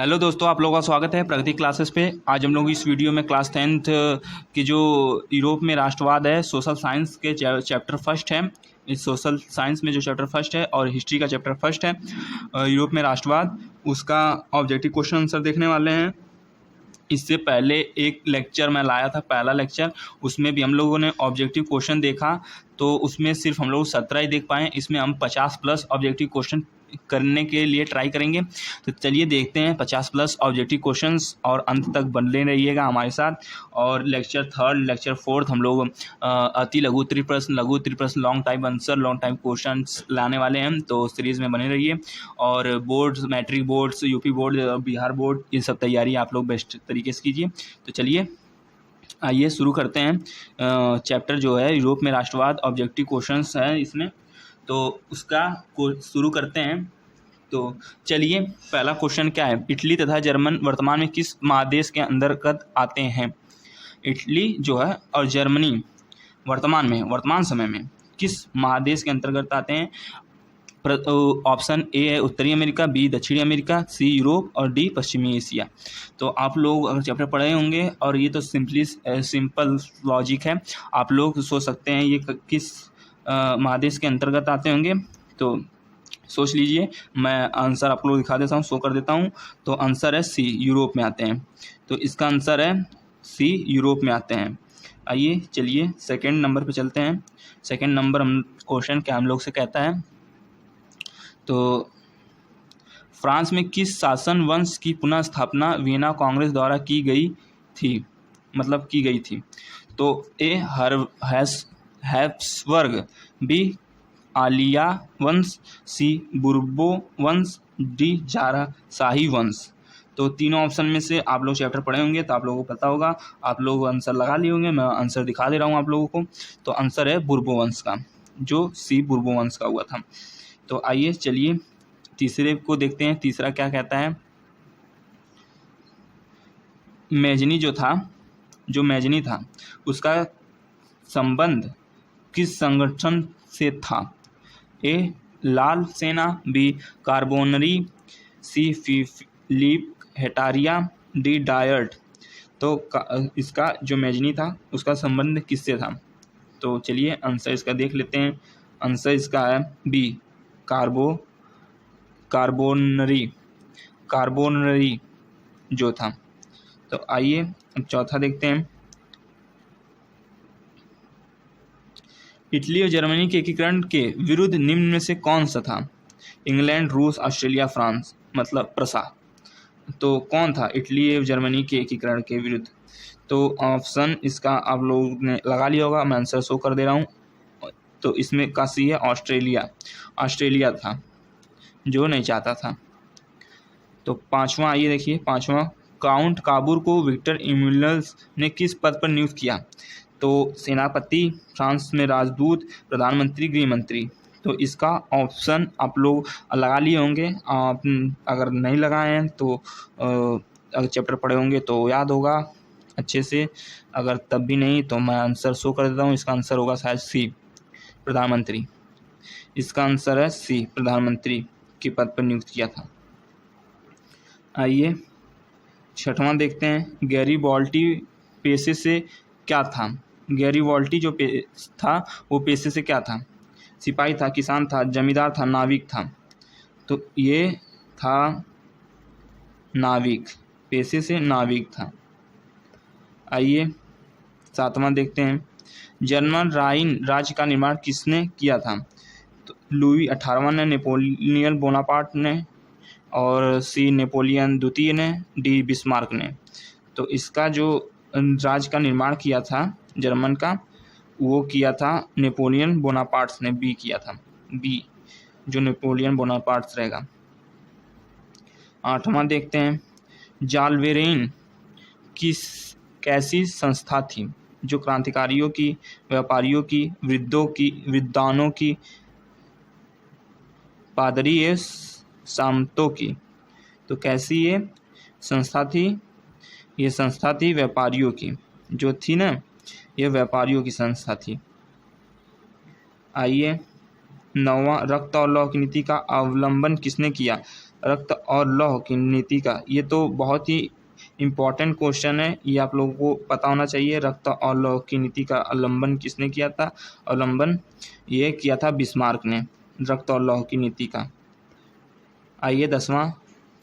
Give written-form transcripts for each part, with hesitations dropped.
Hello दोस्तों, आप लोगों का स्वागत है प्रगति क्लासेस पे। आज हम लोग इस वीडियो में क्लास 10th की जो यूरोप में राष्ट्रवाद है, सोशल साइंस के चैप्टर फर्स्ट है। इस सोशल साइंस में जो चैप्टर फर्स्ट है और हिस्ट्री का चैप्टर फर्स्ट है यूरोप में राष्ट्रवाद, उसका ऑब्जेक्टिव क्वेश्चन आंसर देखने वाले हैं। इससे पहले एक लेक्चर मैं लाया था, पहला लेक्चर, उसमें भी हम लोगों ने ऑब्जेक्टिव क्वेश्चन देखा, तो उसमें सिर्फ हम लोग 17 ही देख पाए। इसमें हम 50 प्लस ऑब्जेक्टिव क्वेश्चन करने के लिए ट्राई करेंगे। तो चलिए देखते हैं 50 प्लस ऑब्जेक्टिव क्वेश्चंस, और अंत तक बने रहिएगा हमारे साथ। और लेक्चर थर्ड, लेक्चर फोर्थ हम लोग अति लघु त्रिप्रश्न, लघु त्रिप्रश्न, long time answer, long time questions लाने वाले हैं, तो सीरीज़ में बने रहिए। और boards, matric boards, UP board, Bihar board, ये सब तैयारी आप लोग बेस्ट तरीके से कीजिए। तो चलिए आइए शुरू करते हैं। चैप्टर जो है यूरोप में राष्ट्रवाद, ऑब्जेक्टिव क्वेश्चंस है इसमें, तो उसका शुरू करते हैं। तो चलिए, पहला क्वेश्चन क्या है, इटली तथा जर्मन वर्तमान में किस महादेश के अंतर्गत आते हैं? इटली जो है और जर्मनी वर्तमान समय में किस महादेश के अंतर्गत आते हैं? ऑप्शन ए है उत्तरी अमेरिका, बी दक्षिणी अमेरिका, सी यूरोप और डी पश्चिमी एशिया। तो आप लोग अगर चैप्टर पढ़े होंगे, और ये तो सिंपल लॉजिक है, आप लोग सोच सकते हैं ये किस महादेश के अंतर्गत आते होंगे। तो सोच लीजिए, मैं आंसर आप लोग दिखा देता हूँ, शो कर देता हूँ। तो आंसर है सी, यूरोप में आते हैं। तो इसका आंसर है सी, यूरोप में आते हैं। आइए चलिए सेकंड नंबर पे चलते हैं। सेकंड नंबर हम क्वेश्चन क्या हम लोग से कहता है, तो फ्रांस में किस शासन वंश की पुनः स्थापना वियना कांग्रेस द्वारा की गई थी? तो ए हैब्सबर्ग, बी आलिया वंश, सी बुर्बो वंश, डी जारा शाही वंश। तो तीनों ऑप्शन में से आप लोग चैप्टर पढ़े होंगे तो आप लोगों को पता होगा, आप लोग आंसर लगा लिए होंगे। मैं आंसर दिखा दे रहा हूँ आप लोगों को। तो आंसर है बुर्बो वंश का, जो सी बुर्बो वंश का हुआ था। तो आइए चलिए तीसरे को देखते हैं, तीसरा क्या कहता है। मैजनी था उसका संबंध किस संगठन से था? ए लाल सेना, B carbonari, C Philike Hetaireia, D diet. तो इसका जो मैजनी था उसका संबंध किससे था? तो चलिए आंसर इसका देख लेते हैं। आंसर इसका है बी कार्बोनरी जो था। तो आइए अब चौथा देखते हैं। इटली और जर्मनी के एकीकरण के विरुद्ध निम्न में से कौन सा था? इंग्लैंड, रूस, ऑस्ट्रेलिया, फ्रांस, मतलब प्रसा। तो कौन था इटली और जर्मनी के एकीकरण के विरुद्ध? तो ऑप्शन इसका आप लोगों ने लगा लिया होगा, मैं आंसर शो कर दे रहा हूँ। तो इसमें का सी है ऑस्ट्रेलिया था, जो नहीं चाहता था। तो पांचवा आइए देखिए, पांचवा, काउंट काबूर को विक्टर इमैनुअल ने किस पद पर नियुक्त किया? तो सेनापति, फ्रांस में राजदूत, प्रधानमंत्री, गृह मंत्री। तो इसका ऑप्शन आप लोग लगा लिए होंगे। आप अगर नहीं लगाए हैं तो अगर चैप्टर पढ़े होंगे तो याद होगा अच्छे से, अगर तब भी नहीं तो मैं आंसर शो कर देता हूँ। इसका आंसर होगा शायद सी, प्रधानमंत्री। इसका आंसर है सी, प्रधानमंत्री के पद पर नियुक्त किया था। आइए छठवां देखते हैं। गैरीबॉल्टी पेशे से क्या था? गैरीबॉल्टी जो था वो पेशे से क्या था? सिपाही था, किसान था, जमींदार था, नाविक था। तो ये था नाविक, पेशे से नाविक था। आइए सातवां देखते हैं। जर्मन राइन राज्य का निर्माण किसने किया था? तो लुई 18वां ने, नेपोलियन बोनापार्ट ने, और सी नेपोलियन द्वितीय ने, डी बिस्मार्क ने। तो इसका जो राज्य का निर्माण किया था जर्मन का, वो किया था नेपोलियन बोनापार्ट्स ने, बी किया था, बी जो नेपोलियन बोनापार्ट्स रहेगा। आठवां देखते हैं। जालवेरेन कैसी संस्था थी जो क्रांतिकारियों की, व्यापारियों की, वृद्धों की, विद्वानों की, पादरी एवं सामंतों की? तो कैसी ये संस्था थी? ये संस्था थी व्यापारियों की, जो थी ना, ये व्यापारियों की संस्था थी। आइए नौवां, रक्त और लौह की नीति का अवलंबन किसने किया? रक्त और लौह की नीति का। ये तो बहुत ही इम्पोर्टेंट क्वेश्चन है, ये आप लोगों को पता होना चाहिए। रक्त और लौह की नीति का अवलंबन किसने किया था? अवलंबन ये किया था बिस्मार्क ने, रक्त और लौह की नीति का। आइए 10वां,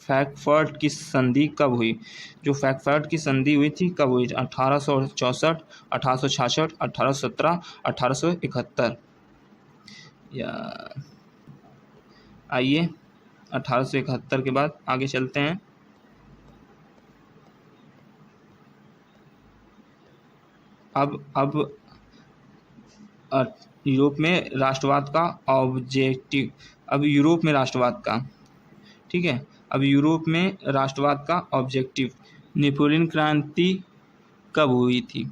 फ्रैंकफर्ट की संधि कब हुई? जो फ्रैंकफर्ट की संधि हुई थी कब हुई? 1864, 1866, 1817, 1871। या आइए 1871 के बाद आगे चलते हैं। अब यूरोप में राष्ट्रवाद का ऑब्जेक्टिव। अब यूरोप में राष्ट्रवाद का, ठीक है, अब यूरोप में राष्ट्रवाद का ऑब्जेक्टिव। नेपोलियन क्रांति कब हुई थी?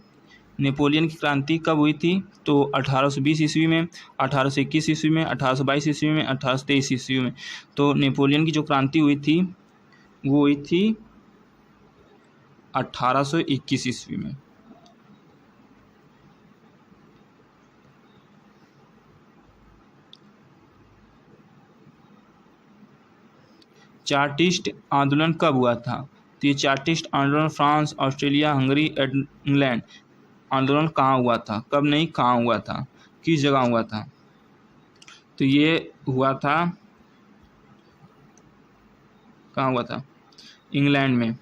नेपोलियन की क्रांति कब हुई थी? तो 1820 ईस्वी में, 1821 ईस्वी में, 1822 ईस्वी में, 1823 ईस्वी में। तो नेपोलियन की जो क्रांति हुई थी वो हुई थी 1821 ईस्वी में। चार्टिस्ट आंदोलन कब हुआ था? तो ये चार्टिस्ट आंदोलन फ्रांस, ऑस्ट्रेलिया, हंगरी, इंग्लैंड आंदोलन कहाँ हुआ था? कब नहीं, कहाँ हुआ था, किस जगह हुआ था? तो ये हुआ था, कहाँ हुआ था? इंग्लैंड में।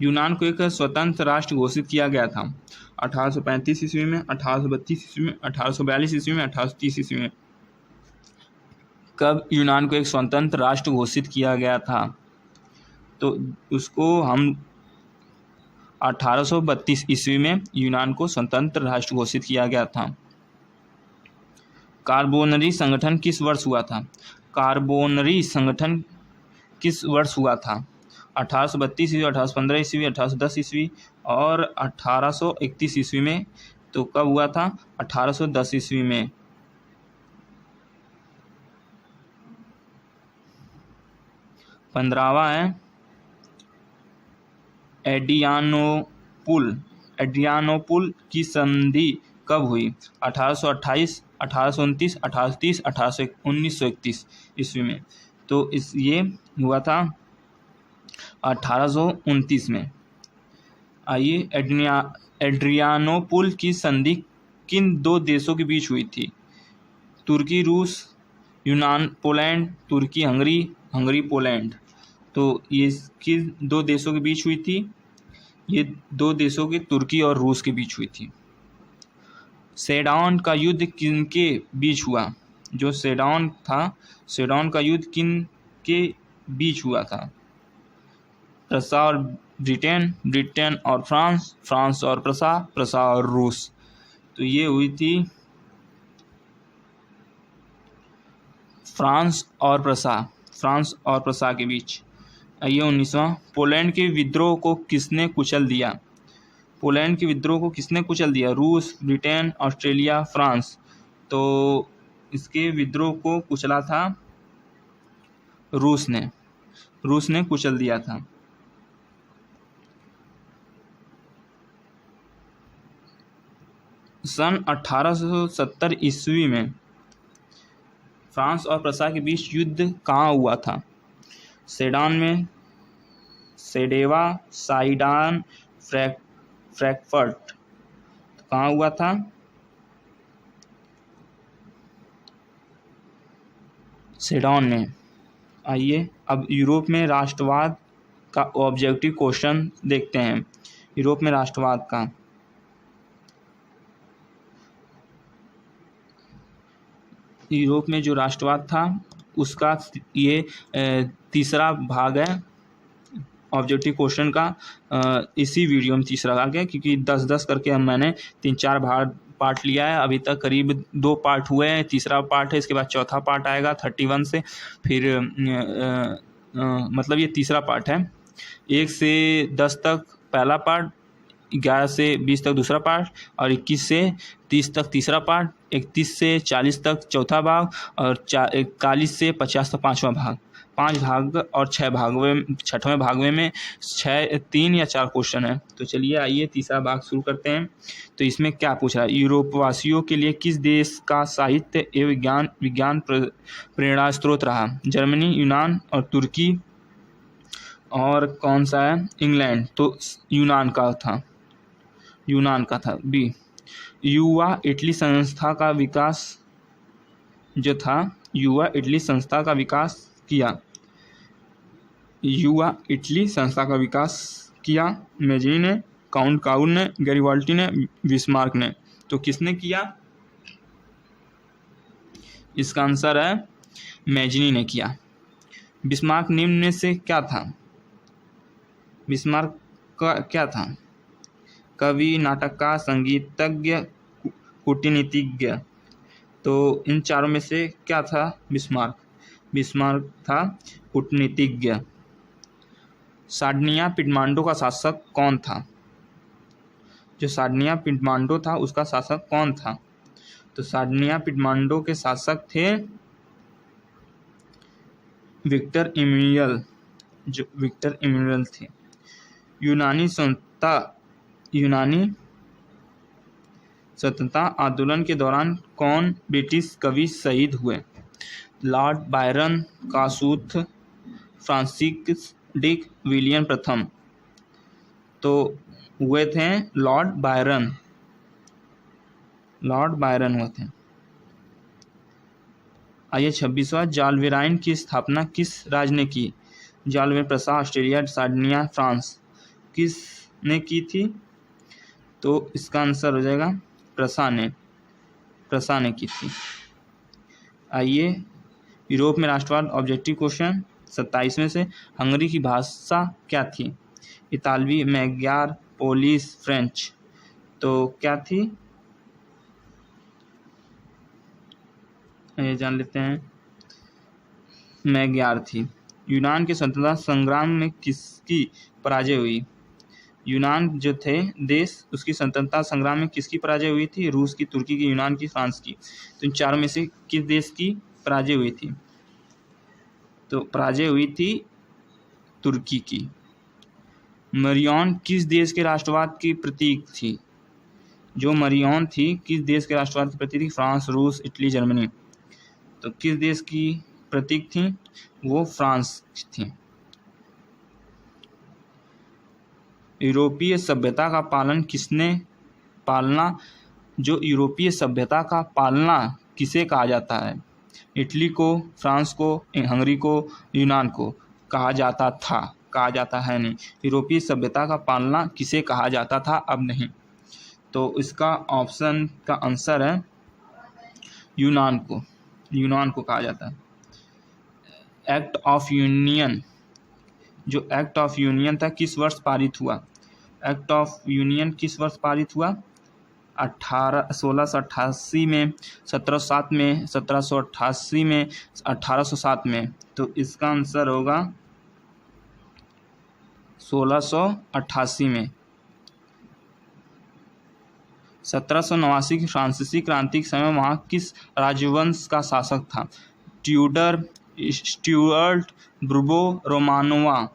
यूनान को एक स्वतंत्र राष्ट्र घोषित किया गया था 1835 ईस्वी में, 1832 ईस्वी में, 1842 ईस्वी में, 1830 ईस्वी में। कब यूनान को एक स्वतंत्र राष्ट्र घोषित किया गया था? तो उसको हम 1832 ईस्वी में यूनान को स्वतंत्र राष्ट्र घोषित किया गया था। कार्बोनरी संगठन किस वर्ष हुआ था? कार्बोनरी संगठन किस वर्ष हुआ था? 1832 ईस्वी, 1815 ईस्वी, 1810 ईस्वी और 1831 ईस्वी में। तो कब हुआ था? 1810 ईस्वी में। 15वां है एड्रियानोपुल की संधि कब हुई? 1828, 1829, 1830, 1931 ईस्वी में। तो ये हुआ था 1829 में। आइए एड्रियानोपुल की संधि किन दो देशों के बीच हुई थी? तुर्की रूस, यूनान पोलैंड, तुर्की हंगरी, हंगरी पोलैंड। तो ये किन दो देशों के बीच हुई थी? ये दो देशों के, तुर्की और रूस के बीच हुई थी। सेडान का युद्ध किनके बीच हुआ? जो सेडान था, सेडान का युद्ध किन के बीच हुआ था? प्रसा और ब्रिटेन, ब्रिटेन और फ्रांस, फ्रांस और प्रसा, प्रसा और रूस। तो ये हुई थी फ्रांस और प्रसा के बीच। आइए 19वां, पोलैंड के विद्रोह को किसने कुचल दिया? पोलैंड के विद्रोह को किसने कुचल दिया? रूस, ब्रिटेन, ऑस्ट्रेलिया, फ्रांस। तो इसके विद्रोह को कुचला था रूस ने कुचल दिया था। सन 1870 ईस्वी में फ्रांस और प्रसा के बीच युद्ध कहाँ हुआ था? सेडान में, सेडेवा, साइडान, फ्रैंकफर्ट। कहाँ हुआ था? सेडान में। आइए अब यूरोप में राष्ट्रवाद का ऑब्जेक्टिव क्वेश्चन देखते हैं। यूरोप में राष्ट्रवाद का, यूरोप में जो राष्ट्रवाद था उसका ये तीसरा भाग है ऑब्जेक्टिव क्वेश्चन का। इसी वीडियो में तीसरा भाग है, क्योंकि 10-10 करके मैंने 3-4 पार्ट लिया है। अभी तक करीब 2 पार्ट हुए हैं, तीसरा पार्ट है, इसके बाद चौथा पार्ट आएगा 31 से। फिर मतलब ये तीसरा पार्ट है। 1 से 10 तक पहला पार्ट, 11 से 20 तक दूसरा पार्ट और 21 से 30 तक तीसरा पार्ट, 31 से 40 तक चौथा भाग और 41 से 50 तक पाँचवा भाग। 5 भाग और 6 भागवे 6वें भागवे में 3 या 4 क्वेश्चन है। तो चलिए आइए तीसरा भाग शुरू करते हैं। तो इसमें क्या पूछ रहा है, यूरोपवासियों के लिए किस देश का साहित्य एवं विज्ञान प्रेरणा स्रोत रहा? जर्मनी, यूनान और तुर्की, और कौन सा है, इंग्लैंड। तो यूनान का था। बी, युवा इटली संस्था का विकास जो था, युवा इटली संस्था का विकास किया। युवा इटली संस्था का विकास किया मैजनी ने, काउंट काउल ने, गैरिबाल्डी ने, बिस्मार्क ने। तो किसने किया? इसका आंसर है मैजनी ने किया। बिस्मार्क निम्न में से क्या था? बिस्मार्क का क्या था? कवि, नाटककार, संगीतज्ञ, कूटनीतिज्ञ। तो इन चारों में से क्या था बिस्मार्क? बिस्मार्क था कूटनीतिज्ञ। सार्डिनिया पिडमांटो का शासक कौन था? जो सार्डिनिया पिडमांटो था उसका शासक कौन था? तो सार्डिनिया पिडमांटो के शासक थे विक्टर इमैनुअल, जो विक्टर इमैनुअल थे। यूनानी स्वतंत्रता आंदोलन के दौरान कौन ब्रिटिश कवि शहीद हुए? Lord Byron, Kossuth, Francis Deak, William प्रथम। तो हुए थे लॉर्ड बायरन हुए थे। आइए 26वां, जालवेराइन की स्थापना किस राज्य ने की? जालवेराइन प्रसा, ऑस्ट्रेलिया, सार्डिनिया, फ्रांस। किसने की थी? तो इसका आंसर हो जाएगा प्रसा ने की थी। आइए यूरोप में राष्ट्रवाद ऑब्जेक्टिव क्वेश्चन 27 में से, हंगरी की भाषा क्या थी? इतालवी, मैग्यार, पोलिश, फ्रेंच। तो क्या थी? ये जान लेते हैं, मैग्यार थी। यूनान के स्वतंत्रता संग्राम में किसकी पराजय हुई? यूनान जो थे देश, उसकी स्वतंत्रता संग्राम में किसकी पराजय हुई थी? रूस की, तुर्की की, यूनान की, फ्रांस की। तो इन चारों में से किस देश की पराजय हुई थी? तो पराजय हुई थी तुर्की की। मरियन किस देश के राष्ट्रवाद की प्रतीक थी? जो मरियन थी किस देश के राष्ट्रवाद की प्रतीक थी? फ्रांस, रूस, इटली, जर्मनी। तो किस देश की प्रतीक थी? वो फ्रांस थी। यूरोपीय सभ्यता का जो यूरोपीय सभ्यता का पालना किसे कहा जाता है? इटली को, फ्रांस को, हंगरी को, यूनान को कहा जाता था, कहा जाता है नहीं। यूरोपीय सभ्यता का पालना किसे कहा जाता था, अब नहीं। तो इसका ऑप्शन का आंसर है यूनान को कहा जाता है। एक्ट ऑफ यूनियन, जो एक्ट ऑफ यूनियन था किस वर्ष पारित हुआ? एक्ट ऑफ यूनियन किस वर्ष पारित हुआ? 1688 में, 1707 में, 1788 में, 1807 में। तो इसका आंसर होगा 1688 में। 1789 की फ्रांसीसी क्रांति के समय वहाँ किस राजवंश का शासक था? Tudor, Stuart, Bourbon, Romanova.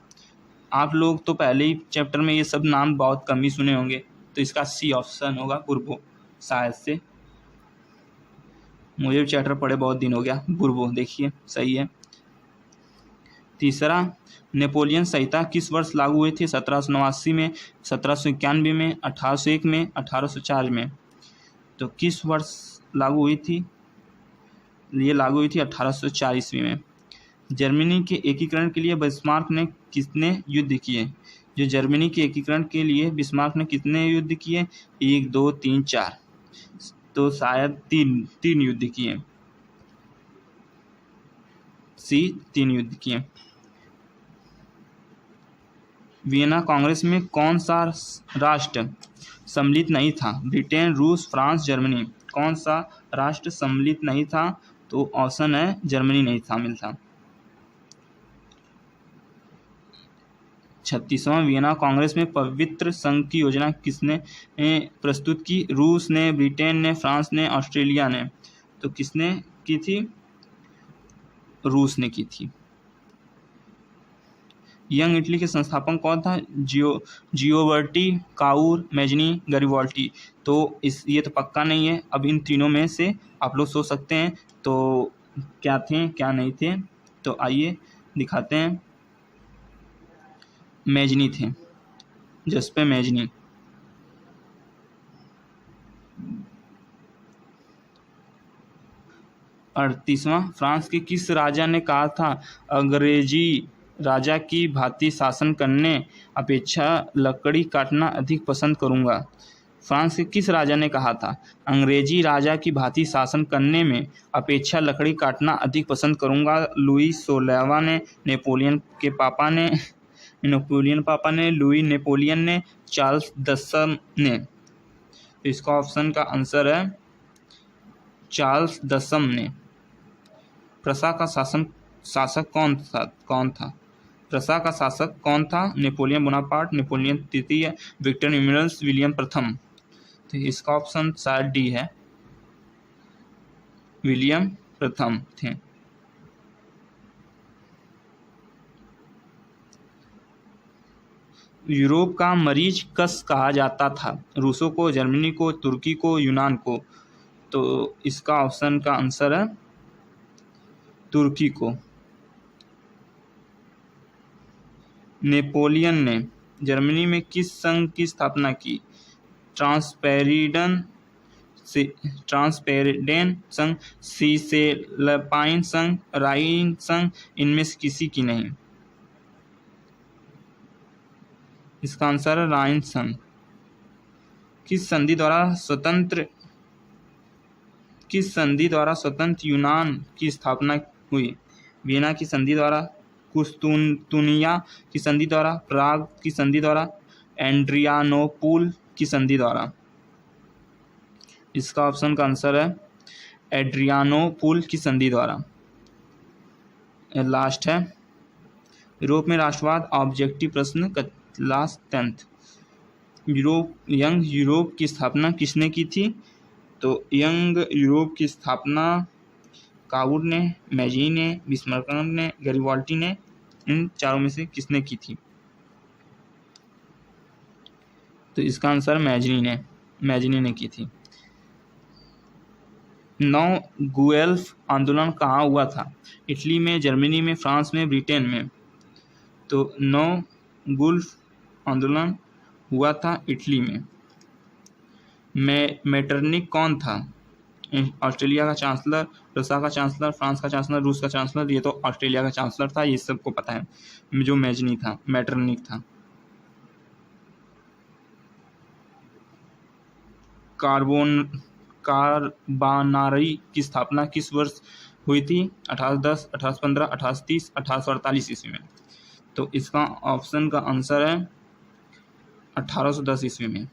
आप लोग तो पहले ही चैप्टर में ये सब नाम बहुत कम ही सुने होंगे, तो इसका सी ऑप्शन होगा बुर्बो, शायद से। मुझे भी चैप्टर पढ़े बहुत दिन हो गया। बुर्बो देखिए सही है। तीसरा, नेपोलियन संहिता किस वर्ष लागू हुई थी? 1789 में, 1791 में, 1801 में, 1804 में। तो किस वर्ष लागू हुई थी? ये लागू हुई थी 1804 ईस्वी में। जर्मनी के एकीकरण के लिए बिस्मार्क ने कितने युद्ध किए? जो जर्मनी के एकीकरण के लिए बिस्मार्क ने कितने युद्ध किए? 1, 2, 3, 4। तो शायद तीन युद्ध किए। सी, 3 युद्ध किए। वियना कांग्रेस में कौन सा राष्ट्र सम्मिलित नहीं था? ब्रिटेन, रूस, फ्रांस, जर्मनी। कौन सा राष्ट्र सम्मिलित नहीं था? तो ऑप्शन है जर्मनी नहीं शामिल था। 36वां वियना कांग्रेस में पवित्र संघ की योजना किसने प्रस्तुत की? रूस ने, ब्रिटेन ने, फ्रांस ने, ऑस्ट्रेलिया ने। तो किसने की थी? रूस ने की थी। यंग इटली के संस्थापक कौन था? जियोवर्टी, काउर, मैजनी, गरिबाल्टी। तो ये तो पक्का नहीं है। अब इन तीनों में से आप लोग सोच सकते हैं तो क्या थे क्या नहीं थे। तो आइए दिखाते हैं। मैजनी थे, जस्पे मैजनी। 38वां, फ्रांस के किस राजा ने कहा था अंग्रेजी राजा की भांति शासन करने अपेक्षा लकड़ी काटना अधिक पसंद करूंगा? फ्रांस के किस राजा ने कहा था अंग्रेजी राजा की भांति शासन करने में अपेक्षा लकड़ी काटना अधिक पसंद करूंगा? लुई 16वां ने, नेपोलियन पापा ने, लुई नेपोलियन ने, चार्ल्स 10 ने। तो इसका ऑप्शन का आंसर है चार्ल्स 10 ने। प्रसा का शासक कौन था? प्रसा का शासक कौन था? नेपोलियन बोनापार्ट, नेपोलियन तृतीय, विक्टर इमरल्स, विलियम प्रथम। तो इसका ऑप्शन शायद डी है, विलियम प्रथम थे। यूरोप का मरीज कस कहा जाता था? रूसों को, जर्मनी को, तुर्की को, यूनान को। तो इसका ऑप्शन का आंसर है तुर्की को। नेपोलियन ने जर्मनी में किस संघ की स्थापना की? ट्रांसपेरिडन संघ, सीसेलपाइन संघ, राइन संघ, इनमें से किसी की नहीं। इसका आंसर है राइन संघ। किस संधि द्वारा स्वतंत्र यूनान की स्थापना हुई? वियना की संधि द्वारा, कुस्तुनिया की संधि द्वारा, प्राग की संधि द्वारा, एड्रियानोपुल की संधि द्वारा। इसका ऑप्शन का आंसर है एड्रियानोपुल की संधि द्वारा। लास्ट है यूरोप में राष्ट्रवाद ऑब्जेक्टिव प्रश्न क्लास 10th। यंग यूरोप की स्थापना किसने की थी? तो यंग यूरोप की स्थापना काउर ने, मैजनी ने, बिस्मार्क ने, गरिबाल्टी ने। इन चारों में से किसने की थी? तो इसका आंसर मैजनी ने की थी। 9 गुएल्फ आंदोलन कहाँ हुआ था? इटली में, जर्मनी में, फ्रांस में, ब्रिटेन में। तो 9 गुएल्फ आंदोलन हुआ था इटली में। मेटरनिक कौन था? ऑस्ट्रेलिया का चांसलर, रसा का चांसलर, फ्रांस का चांसलर, रूस का चांसलर। ये तो ऑस्ट्रेलिया का चांसलर था, ये सबको पता है। जो मैजनी था, मेटरनिक था। कार्बानारी की स्थापना किस वर्ष हुई थी? 1810, 1815, 1830, 1848 ईस्वी में। तो इसका ऑप्शन का आंसर है 1810 ईस्वी में।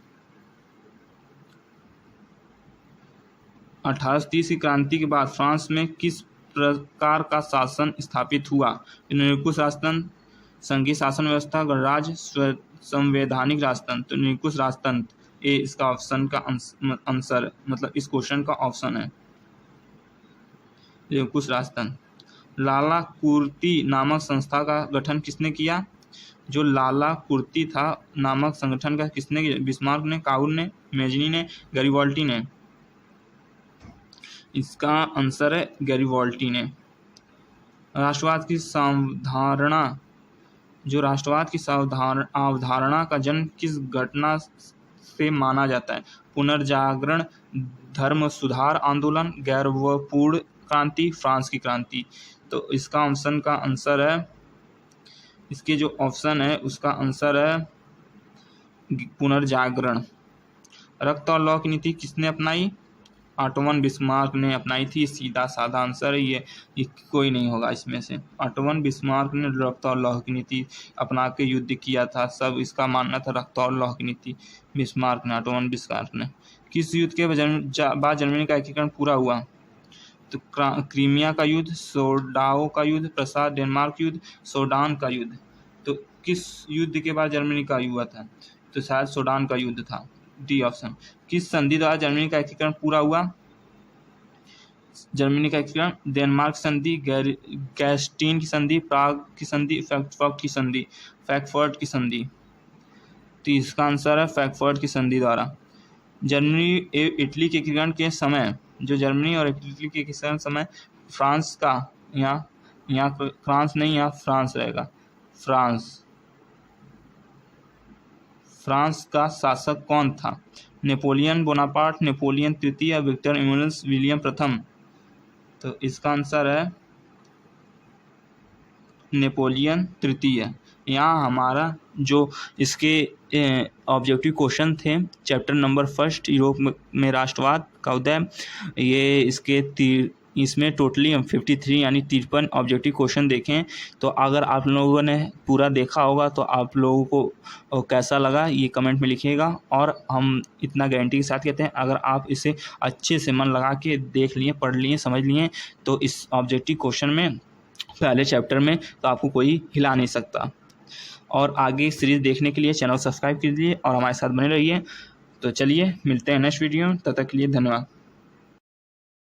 1830 की क्रांति के बाद फ्रांस में किस प्रकार का शासन स्थापित हुआ? निरंकुश राजतंत्र, संघीय शासन व्यवस्था, गणराज्य, संवैधानिक राजतंत्र। तो निरंकुश राजतंत्र ये इसका ऑप्शन का आंसर, मतलब इस क्वेश्चन का ऑप्शन है निरंकुश राजतंत्र। लाला कुर्ती नामक संस्था का गठन किसने किया? जो लाला कुर्ती था नामक संगठन का किसने किया? बिस्मार्क ने, काउर ने, मैजनी ने, गरिबाल्टी ने। इसका आंसर है गरिबाल्टी ने। राष्ट्रवाद की अवधारणा अवधारणा का जन्म किस घटना से माना जाता है? पुनर्जागरण, धर्म सुधार आंदोलन, गैरवपूर्ण क्रांति, फ्रांस की क्रांति। तो इसका ऑप्शन का आंसर है, इसके जो ऑप्शन है उसका आंसर है पुनर्जागरण। रक्त और लौह की नीति किसने अपनाई? ऑटोवन बिस्मार्क ने अपनाई थी। सीधा साधा आंसर है ये कोई नहीं होगा इसमें से। ऑटोवन बिस्मार्क ने रक्त और लौह की नीति अपना के युद्ध किया था। सब इसका मानना था रक्त और लौह की नीति। बिस्मार्क ने, ऑटोवन बिस्मार्क ने। किस युद्ध के बाद जर्मनी का एकीकरण पूरा हुआ? तो क्रीमिया का युद्ध, सोडाओ का युद्ध, प्रसाद डेनमार्क युद्ध, सोडान का युद्ध। तो किस युद्ध के बाद जर्मनी का हुआ था? तो शायद सोडान का युद्ध था। D option. किस संधि द्वारा जर्मनी का एकीकरण पूरा हुआ? जर्मनी का एकीकरण, डेनमार्क संधि, गैस्टीन की संधि, प्राग की संधि, फ्रैंकफर्ट की संधि। तो इसका आंसर है फ्रैंकफर्ट की संधि द्वारा। जर्मनी इटली के एकीकरण के समय, जो जर्मनी और इटली के एकीकरण समय फ्रांस का, यहाँ फ्रांस नहीं, यहाँ फ्रांस रहेगा, फ्रांस का शासक कौन था? नेपोलियन बोनापार्ट, नेपोलियन तृतीय, विक्टर इमैनुअल, विलियम प्रथम। तो इसका आंसर है नेपोलियन तृतीय। यहाँ हमारा जो इसके ऑब्जेक्टिव क्वेश्चन थे, चैप्टर नंबर 1 यूरोप में राष्ट्रवाद का उदय, ये इसमें टोटली हम 53 यानी 53 ऑब्जेक्टिव क्वेश्चन देखें। तो अगर आप लोगों ने पूरा देखा होगा तो आप लोगों को कैसा लगा ये कमेंट में लिखिएगा। और हम इतना गारंटी के साथ कहते हैं, अगर आप इसे अच्छे से मन लगा के देख लिए, पढ़ लिए, समझ लिए, तो इस ऑब्जेक्टिव क्वेश्चन में पहले चैप्टर में तो आपको कोई हिला नहीं सकता। और आगे सीरीज़ देखने के लिए चैनल सब्सक्राइब कीजिए और हमारे साथ बने रहिए। तो चलिए मिलते हैं नेक्स्ट वीडियो में, तब तक के लिए धन्यवाद।